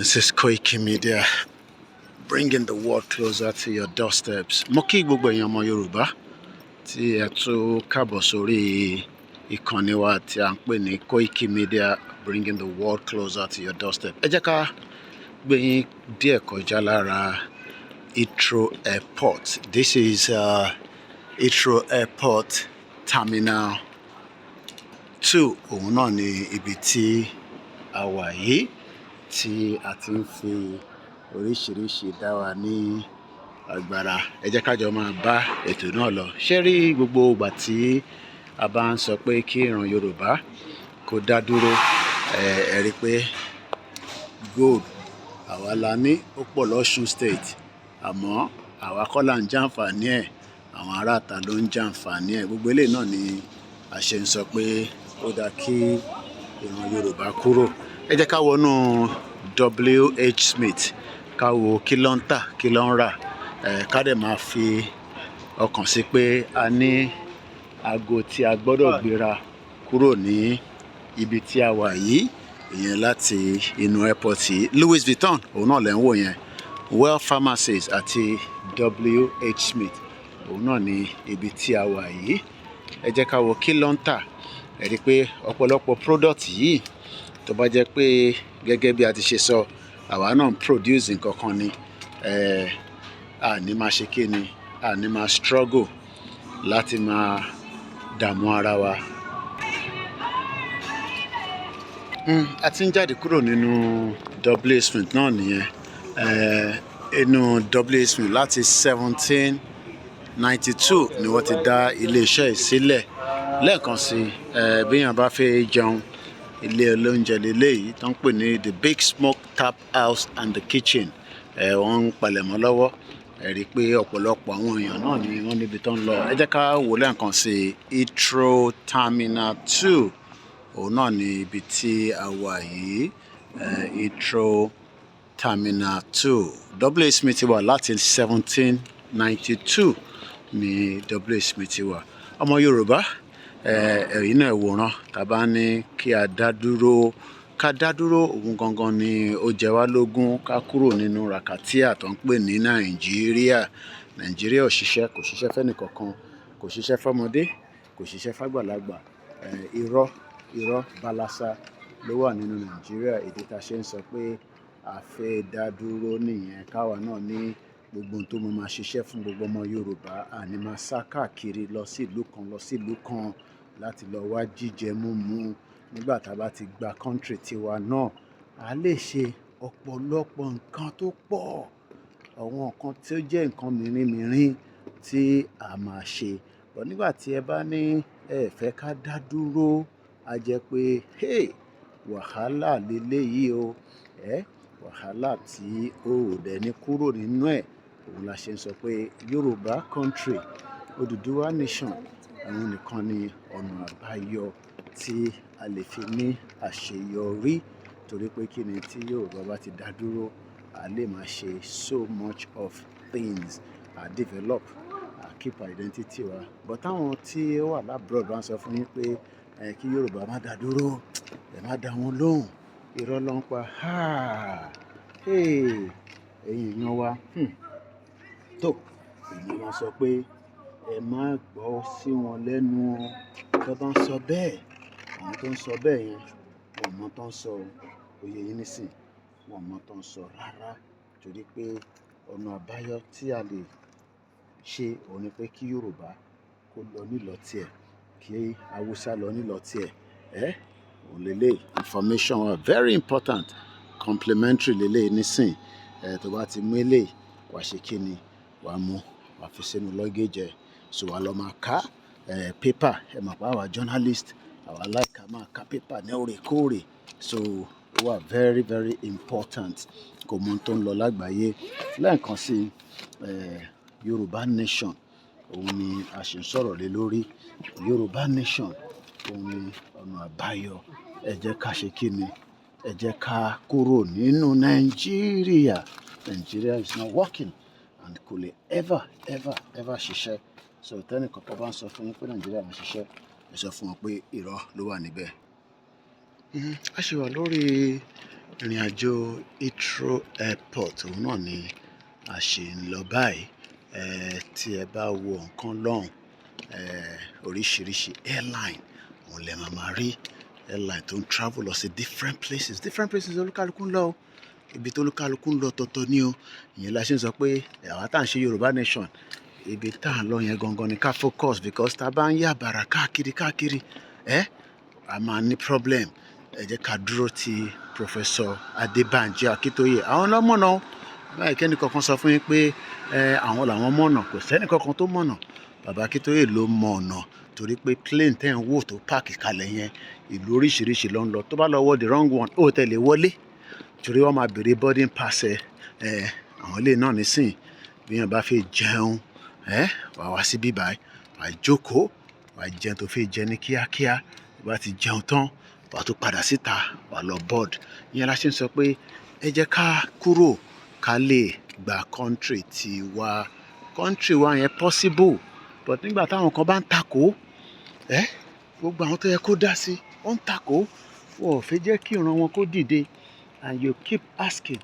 This is Koiki Media, bringing the world closer to your doorsteps. Mo kí gbogbo èèyàn ọmọ Yorùbá tí ẹ tún kábọ̀ sórí ìkànnì wa tí a ń pè ní Koiki Media, bringing the world closer to your doorstep. Ẹ jẹ́ ká gbé yín díẹ̀ kọjá lára Heathrow Airport. This is Heathrow Airport Terminal 2. Òun náà ni ibi tí a wà yìí, tí a ti ń fi oríṣiríṣi dá wa ní agbára. Ẹ jẹ́ ká jọ máa bá ètò náà lọ. Ṣé rí gbogbo ìgbà tí a bá ń sọ pé kí ìran Yorùbá kó dá dúró, ẹ rí pé gold àwa la ní, ó pọ̀ l'Ọ̀ṣun state, àmọ́ àwa kọ́ là ń jàǹfààní ẹ̀, àwọn aráàta ló ń jàǹfààní ẹ̀. Gbogbo eléyìí náà ni a ṣe ń sọ pé ó dáa kí ìran Yorùbá kúrò. Ẹ jẹ́ ká wọnú WH Smith, ká wo kí ló ń tà, kí ló ń rà, ká dẹ̀ máa fi ọkàn sí pé a ní aago tí a gbọ́dọ̀ gbéra kúrò ní ibi tí a wà yìí, ìyẹn láti inú airport yìí. Louis Vuitton òun náà lẹ́ ń wò yẹn, Well Pharmacies àti WH Smith òun náà ní ibi tí a wà yìí. Ẹ jẹ́ ká wo kí ló ń tà. Ẹ rí i pé ọ̀pọ̀lọpọ̀ product yìí, tó bá jẹ́ pé gẹ́gẹ́ bí a ti ṣe sọ, àwa náà ń produce nǹkan kan ni, a ní máa ṣe kí ni, a ní máa struggle láti máa dààmú ara wa. A ti ń jáde kúrò nínú WH Smith náà nìyẹn. Inú WH Smith láti 1792 ni wọ́n ti dá iléeṣẹ́ yìí sílẹ̀. Lẹ́ẹ̀kan sí, bí èèyàn bá fẹ́ jẹun, ilé olóúnjẹ lélẹ́yìí tó ń pè ní the Big Smoke Tap House and the Kitchen. Wọ́n ń palẹ̀mọ́ lọ́wọ́. Ẹ rí i pé ọ̀pọ̀lọpọ̀ àwọn èèyàn náà ni wọ́n níbi tó ń lọ. Ẹ jẹ́ ká wò lẹ́ẹ̀kan sí Heathrow Terminal 2. Òun náà ni ibi tí a wà yìí, Heathrow Terminal 2. WH Smith wà láti 1792 ni WH Smith wà. Ọmọ Yorùbá, ẹ̀yin náà wòran, tá bá ní kí a dá dúró, ká dá dúró, òun gangan ni ó jẹ wá lógún, ká kúrò nínú ràkàtíà tó ń pè ní Nàìjíríà. Nàìjíríà ò ṣiṣẹ́, kò ṣiṣẹ́ fẹ́nìkankan, kò ṣiṣẹ́ fọ́mọdé, kò ṣiṣẹ́ fàgbàlagbà. Irọ́ bálásá ló wà nínú Nàìjíríà. Èdè tá ṣe ń sọ pé a fẹ́ dá dúró nìyẹn, káwa náà ní gbogbo ohun tó máa ṣiṣẹ́ fún gbogbo ọmọ Yorùbá. Àní máa sá káàkiri lọ sí ìlú kan, lọ sí ìlú kan láti lọ wá jíjẹ múmu. Nígbà tá a bá ti gba country tiwa náà, a lè ṣe ọ̀pọ̀lọpọ̀ nǹkan tó pọ̀, àwọn nǹkan tí ó jẹ́ nǹkan mìíràn tí a máa ṣe. But nígbà tí ẹ bá ní ẹ fẹ́ ká dá dúró, a jẹ́ pé wàhálà leléyìí o, wàhálà tí ó ò dẹ̀ ní kúrò nínú ẹ̀. Òun la ṣe ń sọ pé Yorùbá country, Odùduwà nation, àwọn nìkan ni ọ̀nà àbáyọ tí a lè fi ní àṣeyọrí. Torí pé kí ni, tí Yorùbá bá ti dá dúró, a lè máa ṣe so much of things, a develop, a keep identity wa. But táwọn tí ó wà labroad bá ń sọ fún yín pé kí Yorùbá má dá dúró, ẹ má dá wọn lóhùn, irọ́ ló ń pa. Ẹ̀yin èèyàn wa, tó èèyàn máa sọ pé ẹ má gbọ́ sí wọn lẹ́nu o. Tó bá ń sọ bẹ́ẹ̀, àwọn tó ń sọ bẹ́ẹ̀ yẹn, wọn mọ tó ń sọ, òye yín nísìn, wọn mọ tó ń sọ rárá. Torí pé ọ̀nà àbáyọ tí a lè ṣe òun ni pé kí Yorùbá kó lọ nílọ tiẹ̀, kí Haúsá lọ nílọ tiẹ̀. Òun lélẹ̀ information wa very important, complementary lélẹ̀ nísìn. Tó bá ti mú eléyìí, wàá ṣe kí ni, wàá mú, wàá fi sínú luggage ẹ̀. So wàá lọ máa ká paper. Ẹ mọ̀ pé àwa journalist, àwa like ká máa ká paper ní òrèkóòrè. So ó wà very very important kó mọ ohun tó ń lọ lágbàáyé. Lẹ́ẹ̀kan sí, Yorùbá nation òun ni a ṣe ń sọ̀rọ̀ lé lórí. Yorùbá nation òun ni ọ̀nà àbáyọ. Ẹ jẹ́ ká ṣe kí ni, ẹ jẹ́ ká kúrò nínú Nàìjíríà. Nigeria is not working and kò lè ever ṣiṣẹ́. So tẹ́nì kankan bá ń sọ fún yín pé Nàìjíríà máa ṣiṣẹ́, ẹ sọ fún wọn pé irọ́ ló wà níbẹ̀. A ṣì wà lórí ìrìn àjò Heathrow airport òun náà ni a ṣì ń lọ báyìí. Tí ẹ bá wo nǹkan lọ́hùn, oríṣiríṣi airline òun lè máa rí, airline tó ń travel lọ sí different places olúkálukú ń lọ o. Ibi tó olúkálukú ń lọ tọ̀tọ̀ ni o. Ìyẹn la ṣe ń sọ pé àwa tá à ń ṣe Yorùbá nation, ibi tá à ń lọ yẹn gangan ni ká focus, because tá a bá ń yà bàrà káàkiri a máa ní problem. Ẹ jẹ́ ká dúró ti Professor Adébánjí Akíntóyè, àwọn ọlọ́mọ̀nà báyìí. Kẹ́ni kankan sọ fún yín pé àwọn làwọn mọ̀nà, kò sẹ́ni kankan tó mọ̀nà. Bàbá Akíntóyè ló mọ ọ̀nà, torí pé plane tẹ́ ń wò tó páàkì kalẹ̀ yẹn, ìlú oríṣiríṣi ló ń lọ. Tó bá lọ wọ the wrong one, ó tẹ̀lé wọlé, torí wọ́n máa béèrè boarding pass àwọn ilé náà nísìn. Bí yẹn bá fẹ́ jẹun, wà wá sí bíbáyìí, wà jókòó, wà jẹun tó fẹ́ jẹ ní kíákíá. Tó bá ti jẹun tán, wà tún padà síta, wà lọ board. Ìyẹn la ṣe ń sọ pé ẹ jẹ́ ká kúrò ká lè gba country wa yẹn possible. But nígbà táwọn kan bá ń takò, gbogbo àwọn tó yẹ kó dá sí wọ́n ń takò, wọn ò fẹ́ jẹ́ kí ìran wọn kó dìde. And you keep asking,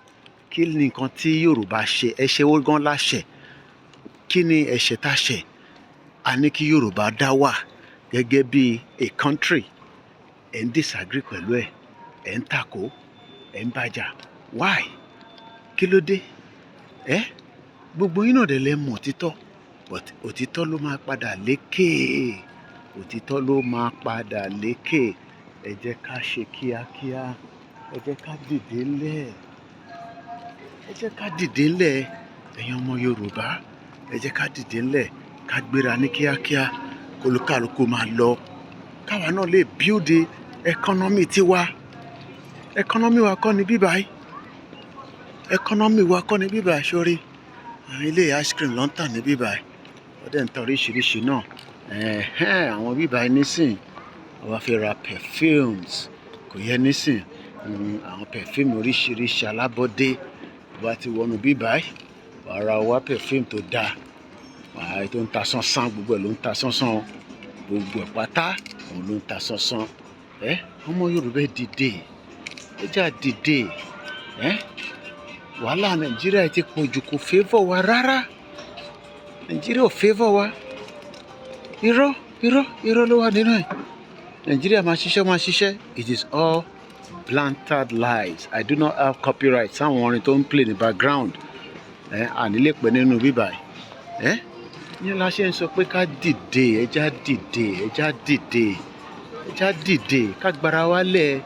kí ni nǹkan tí Yorùbá ṣe? Ẹ̀ṣẹ̀ wo gan la ṣẹ̀? Kí ni ẹ̀ṣẹ̀ tá ṣẹ̀? A ní kí Yorùbá dá wà gẹ́gẹ́ bí a country. Ẹ̀ ń disagree pẹ̀lú ẹ̀ ń takò, ẹ̀ ń bàjà. Why? Kí ló dé? Gbogbo yín náà dẹ̀ lẹ mọ̀ òtítọ́, but òtítọ́ ló máa padà lékè. Òtítọ́ ló máa padà lékè. Ẹ jẹ́ ká ṣe kíákíá. Ẹ jẹ́ ká dìde ńlẹ̀. Ẹ jẹ́ ká dìde ńlẹ̀, ẹ̀yin ọmọ Yorùbá. Ẹ jẹ́ ká dìde ńlẹ̀, ká gbéra ní kíákíá, kólúkálukú máa lọ. Káwa náà lè build economy tiwa. Economy wa kọ́ ni bíbáyìí. Economy wa kọ́ ni bíbáyìí, sórí. Ilé ice cream ló ń tà ní bíbáyìí. Wọ́n dẹ̀ ń ta oríṣiríṣi náà. Àwọn bíbáyìí nísìn, àwa fẹ́ ra perfumes, kò yẹ nísìn. Àwọn perfume oríṣiríṣi alábọ́dé. Bá ti wọnú bíbáyìí, wà á ra wá perfume tó dáa. Tó ń ta sánsán, gbogbo ẹ̀ ló ń ta sánsán. Gbogbo ẹ̀ pátá òun ló ń ta sánsán. Ọmọ Yorùbá dìde. Ẹ jẹ́ á dìde. Wàhálà Nàìjíríà ti pọ̀ jù, kò favour wa rárá. Nàìjíríà ò favour wa. Irọ́ ló wà nínú ẹ̀. Nàìjíríà máa ṣiṣẹ́. It is all planted lies. I do not have copyright sáwọn orin tó ń play ní background. Àní lè pẹ́ nínú bíbáyìí. Ní la ṣe ń sọ pé ká dìde, ẹ jẹ́ á dìde, ẹ jẹ́ á dìde, ẹ jẹ́ á dìde, ká gbára wálẹ̀.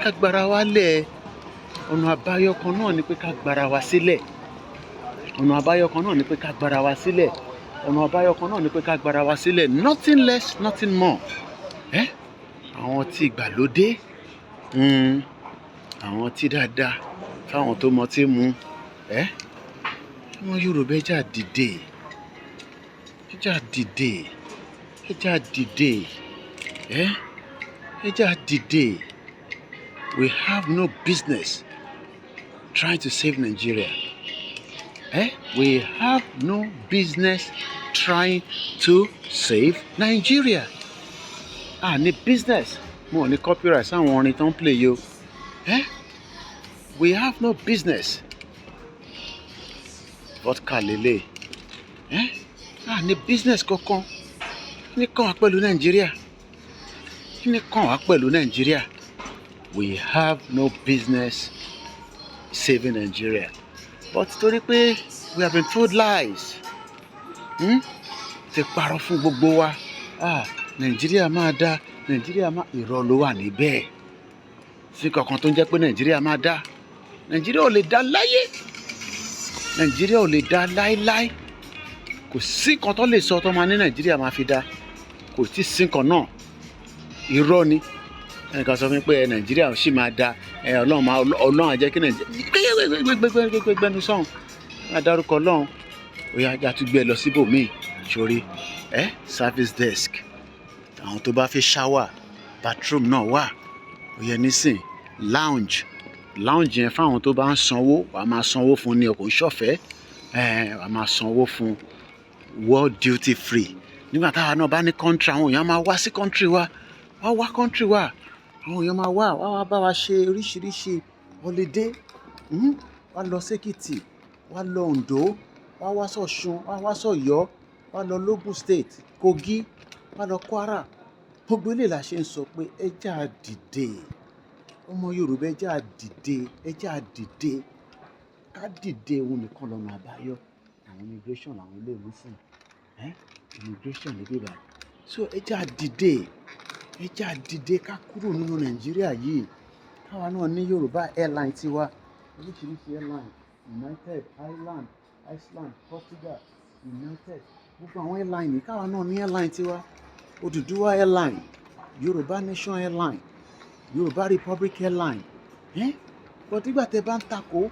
Ká gbára wálẹ̀. Ọ̀nà àbáyọ kan náà ni pé ká gbára wa sílẹ̀. Ọ̀nà àbáyọ kan náà ni pé ká gbára wa sílẹ̀. Ọ̀nà àbáyọ kan náà ni pé ká gbára wa sílẹ̀. Nothing less, nothing more. Àwọn tí ìgbàlódé, àwọn tí dáadáa, fáwọn tó mọ tí mu. Ọmọ Yorùbá ẹ jẹ́ á dìde. Ẹ jẹ́ á dìde. Ẹ jẹ́ á dìde. Ẹ jẹ́ á dìde. We have no business trying to save Nigeria. We have no business trying to save Nigeria. Ní business. Mo ní copyright sáwọn orin tó ń play yo. We have no business. Vodka lele. Ní business kankan. Ní kàn wá pẹ̀lú Nàìjíríà. Ní kàn wá pẹ̀lú Nàìjíríà. We have no business saving Nigeria. But torí pé we have been told lies. Ti parọ́ fún gbogbo wa. Nàìjíríà máa dá. Nàìjíríà máa, irọ́ ló wà níbẹ̀. Sí kankan tó ń jẹ́ pé Nàìjíríà máa dá. Nàìjíríà ò lè dá láyé. Nàìjíríà ò lè dá láíláí. Kò sí nǹkan tó lè sọ tó máa ní Nàìjíríà máa fi dá. Kò tí sí nǹkan náà. Irọ́ ni. Ẹnìkan sọ fún mi pé Nàìjíríà sì máa dá. Ọlọ́run á jẹ́ kí Nàìjíríà gbẹnu sọ̀hún. Dárúkọ Ọlọ́run. Ó yá tún gbé lọ síbòmíì. Sórí service desk. Àwọn tó bá fẹ́ shower, bathroom náà wà. Ó yẹ nísìn. Lounge yẹn fáwọn tó bá ń sanwó, wàá máa sanwó fún ní ọkọ̀ ìṣọ̀fẹ́. Wàá máa sanwó fún world duty free. Nígbà táwa náà bá ní country, àwọn èèyàn máa wá sí country wa. Wá country wa. àwọn èèyàn máa wá bá wa ṣe oríṣiríṣi holiday. Wá lọ sékìtì, wá lọ Oǹdó, wá wá sọ̀ṣun, wá wá sọ̀yọ́, wá lọ lógùn state, Kogi, wá lọ Kwara. Gbogbo eléyìí la ṣe ń sọ pé ẹ jẹ́ á dìde. Ọmọ Yorùbá ẹ jẹ́ á dìde, ẹ jẹ́ á dìde. Ká dìde, òun nìkan lọ́nà àbáyọ. Àwọn immigration làwọn ilé ìwé sìn. Immigration ló dé báyìí. So ẹ jẹ́ á dìde, ẹ jẹ́ á dìde ká kúrò nínú Nàìjíríà yìí. Káwa náà ní Yorùbá airline tiwa, oríṣiríṣi airline, United, Iceland, Portugal, United. Gbogbo àwọn airline yìí, káwa náà ní airline tiwa. Odùduwà airline, Yorùbá Nation airline, Yorùbá Republic airline. But nígbà tẹ́ bá ń takò,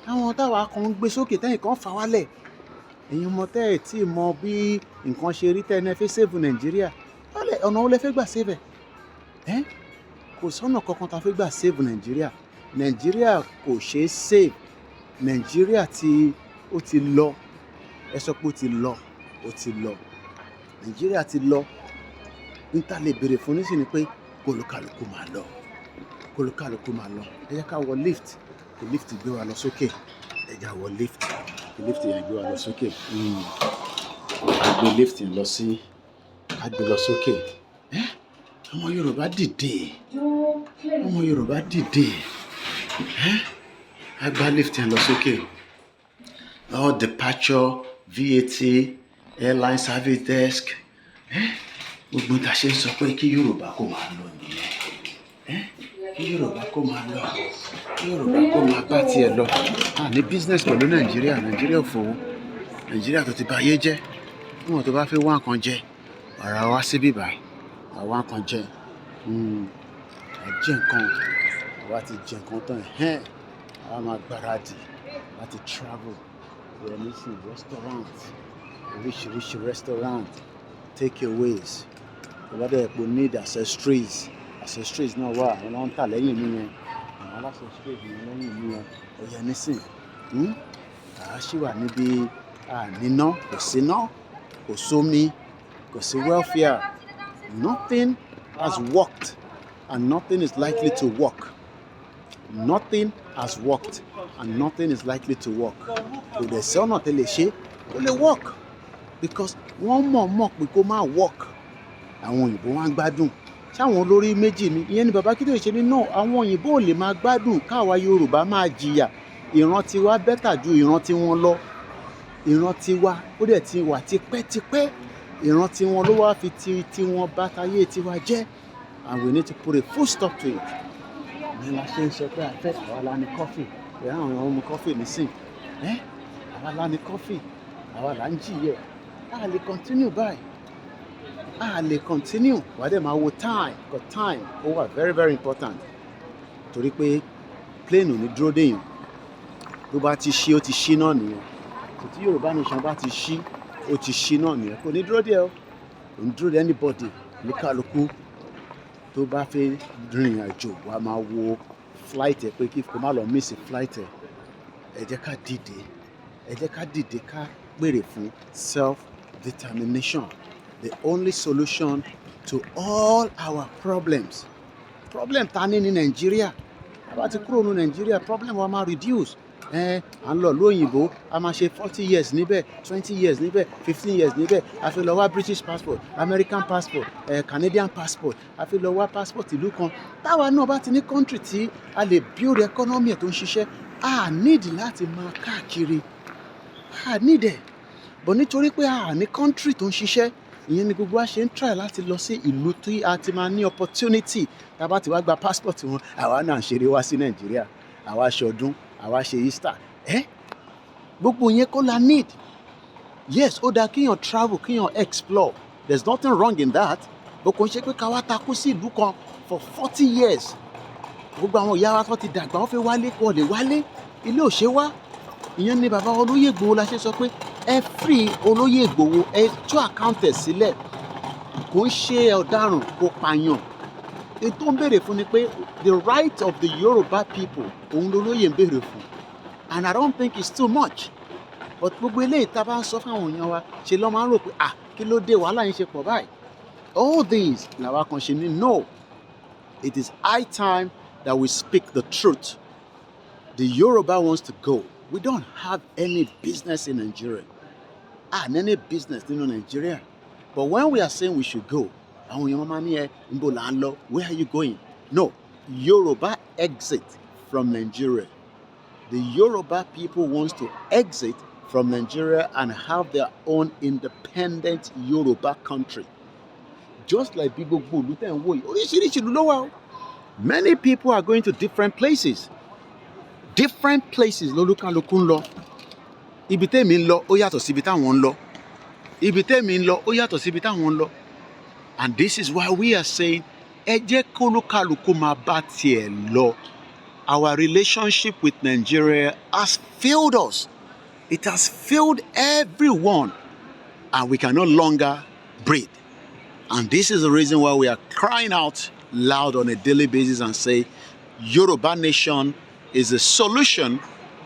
àwọn táwa kan ń gbé sókè tẹ́yìn kan fà wálẹ̀. Ẹ̀yin ọmọ tẹ́ ẹ̀ tí mọ bí nǹkan ṣe rí tẹ́ni ẹ fẹ́ save Nàìjíríà. Ọ̀nà wo lẹ fẹ́ gbà save ẹ̀? Kò sọ́nà kankan tá a fẹ́ gbà save Nàìjíríà. Nàìjíríà kò ṣeé save. Nàìjíríà ó ti lọ. Ẹ sọ pé ó ti lọ. Ó ti lọ. Nàìjíríà ti lọ. Ní ta lè béèrè fún nísìnyí pé kólúkálùkù máa lọ. Kólúkálùkù máa lọ. Ẹ jẹ́ ká wọ lift. Kí lift gbé wa lọ sókè. Ẹ jẹ́ á wọ lift. Kí lift yẹn gbé wa lọ sókè. Ká gbé lift yẹn lọ sí, ká gbé lọ sókè. Ọmọ Yorùbá dìde. Ọmọ Yorùbá dìde. Ká gbá lift yẹn lọ sókè. All departure, VAT, airline service desk. Gbogbo ta ṣe ń sọ pé kí Yorùbá kó máa lọ nìyẹn. Kí Yorùbá kó máa lọ. Kí Yorùbá kó máa bá tiẹ̀ lọ. Ní business pẹ̀lú Nàìjíríà. Nàìjíríà ò fowó. Nàìjíríà tó ti bà ayé jẹ́. Níwọ̀n tó bá fẹ́ wá nǹkan jẹ, wàá wá síbí báyìí. Wàá wá nǹkan jẹ. Wàá jẹ nǹkan. Wàá ti jẹ nǹkan tán. Wàá máa gbáradì láti travel. Bẹ́ẹ̀ ní sí restaurant. Oríṣiríṣi restaurant. Takeaways. Tó bá dẹ̀ pé need accessories. Accessories náà wà. Àwọn náà ń tà lẹ́yìn mi yẹn. Àwọn aláccessories ní lẹ́yìn mi yẹn. Ó yẹ nísìn. Àá ṣì wà níbi níná. Kò síná. Kò sómi. Kò sí welfare. Nothing has worked and nothing is likely to work. Nothing has worked and nothing is likely to work. Kò dẹ̀ sí ọ̀nà tẹ́ lè ṣe ó lè work because wọ́n mọ̀ pé kó má work. Àwọn òyìnbó wá ń gbádùn. Ṣáwọn olórí méjì ni ìyẹn ni bàbá Kídé ṣe ní náà àwọn òyìnbó ò lè máa gbádùn káwa Yorùbá máa jìyà. Ìran tiwa bẹ́tà ju ìran tiwọn lọ. Ìran tiwa ó dẹ̀ ti wà tipẹ́tipẹ́. Ìran tiwọn ló wá fi tiwọn bá tayé tiwa jẹ́. And we need to put a full stop to it. Ní la ṣe ń sọ pé àfẹ́ àwa la ní coffee. Ìyá àwọn èèyàn mu coffee nísìn. Àwa la ní coffee. Àwa là ń jìyẹ. A lè continue báyìí. A lè continue. Wà á dẹ̀ máa wo time. Because time ó wà very very important. Torí pé plane ò ní dúró déyàn. Tó bá ti ṣí ó ti ṣí náà nìyẹn. Tí Yorùbá Nation bá ti ṣí ó ti ṣí náà nìyẹn. Kò ní dúró dé o. Kò ní dúró dé anybody. Ní kálukú tó bá fẹ́ rìnrìn àjò wà á máa wo flight ẹ̀ pé kí kò má lọ miss flight ẹ̀. Ẹ jẹ́ ká dìde. Ẹ jẹ́ ká dìde ká pèrè fún self-determination. The only solution to all our problems. Problem ta ní Nàìjíríà. Bá ti kúrò ní Nàìjíríà problem wa máa reduce. À ń lọ lóyìnbó a máa ṣe 40 years níbẹ̀ 20 years níbẹ̀ 15 years níbẹ̀ a fi lọ wá British passport American passport Canadian passport a fi lọ wá passport ìlú kan. Táwa náà bá ti ní country tí a lè build economy tó ń ṣiṣẹ́ a need láti máa káàkiri. A need ẹ̀. But nítorí pé a ní country tó ń ṣiṣẹ́ ìyẹn ni gbogbo wa ṣe ń try láti lọ sí ìlú tí a ti máa ní opportunity tá a bá ti wá gba passport wọn àwa náà ń ṣeré wá sí Nàìjíríà àwa ṣọdún àwa ṣe Easter. Gbogbo yẹn kọ́ la need. Yes ó dáa kíyàn travel kíyàn explore there's nothing wrong in that. Bó kò ń ṣe pé ká wá takú sí ìlú kan for 40 years. Gbogbo àwọn ìyá wa tó ti dàgbà wọ́n fẹ́ wálé kó lè wálé ilé ò ṣe wá. Ìyẹn ni bàbá Olóyè Ìgbòho la ṣe sọ pé ẹ free Olóyè Ìgbòho ẹ tú account ẹ̀ sílẹ̀. Kò ń ṣe ọ̀daràn kò pààyàn. Ètò ń béèrè fún ni pé the right of the Yoruba people òun lolóyè ń béèrè fún. And I don't think it's too much. But gbogbo eléyìí tá a bá ń sọ fáwọn èèyàn wa ṣe lọ́ máa ń rò pé kí ló dé wàhálà yín ṣe pọ̀ báyìí. All these làwa kan ṣe ní no. It is high time that we speak the truth. The Yoruba wants to go. We don't have any business in Nigeria. Any business in Nigeria. But when we are saying we should go, where are you going? No, Yoruba exit from Nigeria. The Yoruba people wants to exit from Nigeria and have their own independent Yoruba country. Just like people go, many people are going to different places. Different places lolúkálukú ń lọ. Ibi tẹ́mi ń lọ ó yàtọ̀ síbi táwọn ń lọ. Ibi tẹ́mi ń lọ ó yàtọ̀ síbi táwọn ń lọ. And this is why we are saying, ẹ jẹ́ kólúkálukú máa bá tiẹ̀ lọ. Our relationship with Nigeria has failed us. It has failed everyone. And we can no longer breathe. And this is the reason why we are crying out loud on a daily basis and say, Yoruba nation is the solution.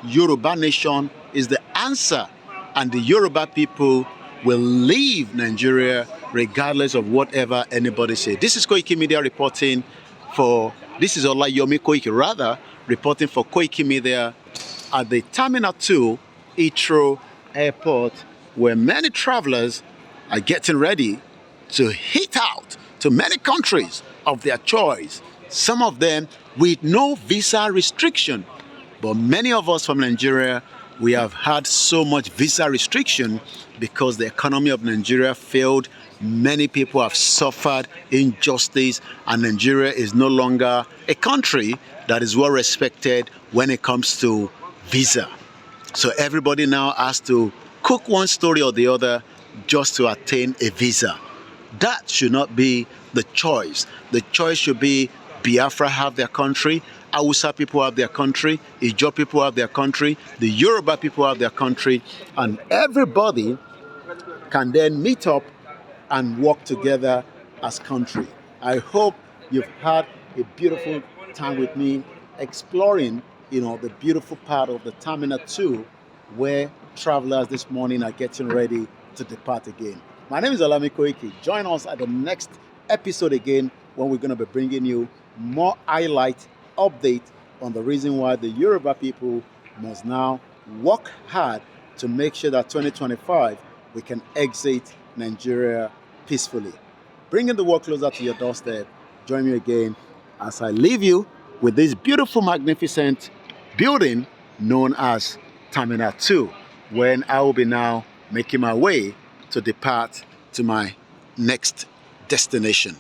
Yoruba nation is the answer. And the Yoruba people will leave Nigeria regardless of whatever anybody says. This is Koiki Media reporting for, this is Olayomi Koiki rather, reporting for Koiki Media at the Terminal 2 Heathrow Airport, where many travelers are getting ready to hit out to many countries of their choice. Some of them with no visa restriction. But many of us from Nigeria, we have had so much visa restriction because the economy of Nigeria failed. Many people have suffered injustice, and Nigeria is no longer a country that is well respected when it comes to visa. So everybody now has to cook one story or the other just to attain a visa. That should not be the choice. The choice should be Biafra have their country, Hausa people have their country, Ijaw people have their country, the Yoruba people have their country, and everybody can then meet up and work together as country. I hope you've had a beautiful time with me exploring, the beautiful part of the Terminal 2 where travelers this morning are getting ready to depart again. My name is Olami Koiki. Join us at the next episode again when we're going to be bringing you more highlight update on the reason why the Yoruba people must now work hard to make sure that 2025 we can exit Nigeria peacefully. Bringing the work closer to your doorstep. Join me again as I leave you with this beautiful, magnificent building known as Terminal 2, when I will be now making my way to depart to my next destination.